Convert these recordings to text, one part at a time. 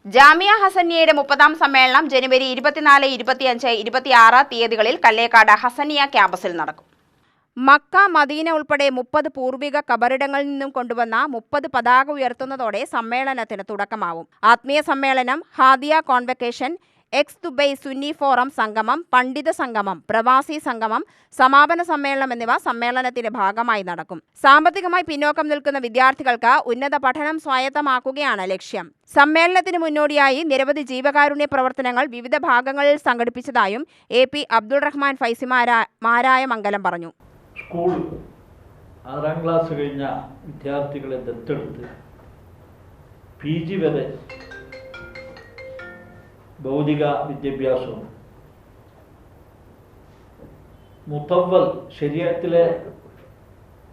ജാമിയ ഹസനിയയുടെ 30ാം സമ്മേളനം ജനുവരി 24, 25, 26 തീയതികളിൽ കല്ലേക്കാട് ഹസനിയ ക്യാമ്പസിൽ നടക്കും. മക്ക, മദീന ഉൾപ്പെടെ 30 പൂർവിക കബറിടങ്ങളിൽ നിന്നും കൊണ്ടുവന്ന 30 പതാക ഉയർത്തുന്നതോടെ സമ്മേളനത്തിന് തുടക്കമാവും. ആത്മീയ സമ്മേളനം, Hadiya convocation, X Dubai Sunni forum സംഗമം, പണ്ഡിത സംഗമം, പ്രവാസി സംഗമം, സമാപന സമ്മേളനം എന്നിവ സമ്മേളനത്തിന്റെ ഭാഗമായി നടക്കും. സാമ്പത്തികമായി പിന്നോക്കം നിൽക്കുന്ന വിദ്യാർത്ഥികൾക്ക് ഉന്നത പഠനം സ്വായത്തമാക്കുകയാണ് ലക്ഷ്യം. സമ്മേളനത്തിന് മുന്നോടിയായി നിരവധി ജീവകാരുണ്യ പ്രവർത്തനങ്ങൾ വിവിധ ഭാഗങ്ങളിൽ സംഘടിപ്പിച്ചതായും AP അബ്ദുൾ റഹ്മാൻ ഫൈസി മാരായമംഗലം പറഞ്ഞു. സ്കൂൾ 6ാം ക്ലാസ് കഴിഞ്ഞ വിദ്യാർത്ഥികളെ ദത്തെടുത്ത് PG വരെ ഭൗതിക വിദ്യാഭ്യാസവും മുത്തവ്വൽ ശരീഅത്തിലെ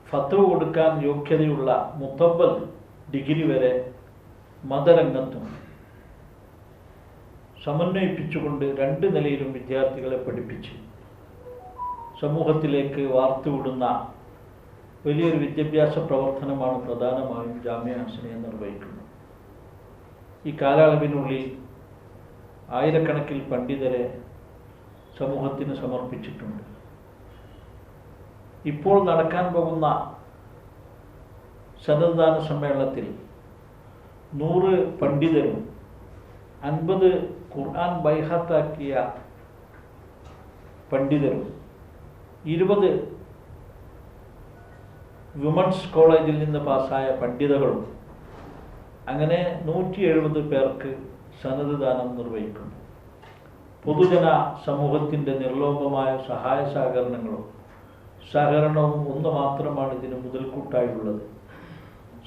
ഫത്വ കൊടുക്കാൻ യോഗ്യതയുള്ള മുത്തവ്വൽ ഡിഗ്രി വരെ മതരംഗത്തും സമന്വയിപ്പിച്ചുകൊണ്ട് 2 നിലയിലും വിദ്യാർത്ഥികളെ പഠിപ്പിച്ച് സമൂഹത്തിലേക്ക് വാർത്തുവിടുന്ന വലിയൊരു വിദ്യാഭ്യാസ പ്രവർത്തനമാണ് പ്രധാനമായും ജാമിയ ഹസനിയ നിർവഹിക്കുന്നത്. ഈ കാലയളവിനുള്ളിൽ ആയിരക്കണക്കിൽ പണ്ഡിതരെ സമൂഹത്തിന് സമർപ്പിച്ചിട്ടുണ്ട്. ഇപ്പോൾ നടക്കാൻ പോകുന്ന സന്നദ്ധദാന സമ്മേളനത്തിൽ 100 പണ്ഡിതരും 50 ഖുർആൻ ബൈഹത്താക്കിയ പണ്ഡിതരും 20 വിമൻസ് കോളേജിൽ നിന്ന് പാസ്സായ പണ്ഡിതകളും അങ്ങനെ 170 പേർക്ക് സന്നദ്ധദാനം നിർവഹിക്കുന്നു. പൊതുജന സമൂഹത്തിൻ്റെ നിർലോഭമായ സഹായ സഹകരണവും ഒന്ന് മാത്രമാണ് ഇതിന് മുതൽക്കൂട്ടായുള്ളത്.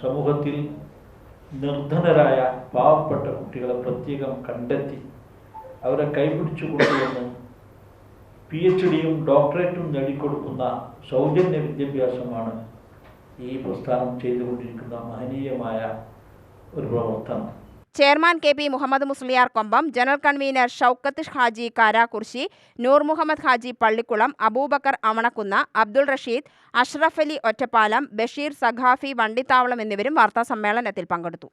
സമൂഹത്തിൽ നിർധനരായ പാവപ്പെട്ട കുട്ടികളെ പ്രത്യേകം കണ്ടെത്തി അവരെ കൈപിടിച്ചു കൊണ്ടുവന്ന് PhDയും ഡോക്ടറേറ്റും നേടിക്കൊടുക്കുന്ന സൗജന്യ വിദ്യാഭ്യാസമാണ് ഈ പ്രസ്ഥാനം ചെയ്തുകൊണ്ടിരിക്കുന്ന മഹനീയമായ ഒരു പ്രവർത്തനം. Chairman KP Muhammad Musliyar Kombam, general convener Shoukath Haji Karakurussi, Noor Muhammad Haji Pallikkulam, Abubakar Amanakkunna, Abdul Rasheed, Ashraf Ali Ottapalam, Basheer Saqafi Vandithavalam എന്നിവരും വാർത്താസമ്മേളനത്തിൽ പങ്കെടുത്തു.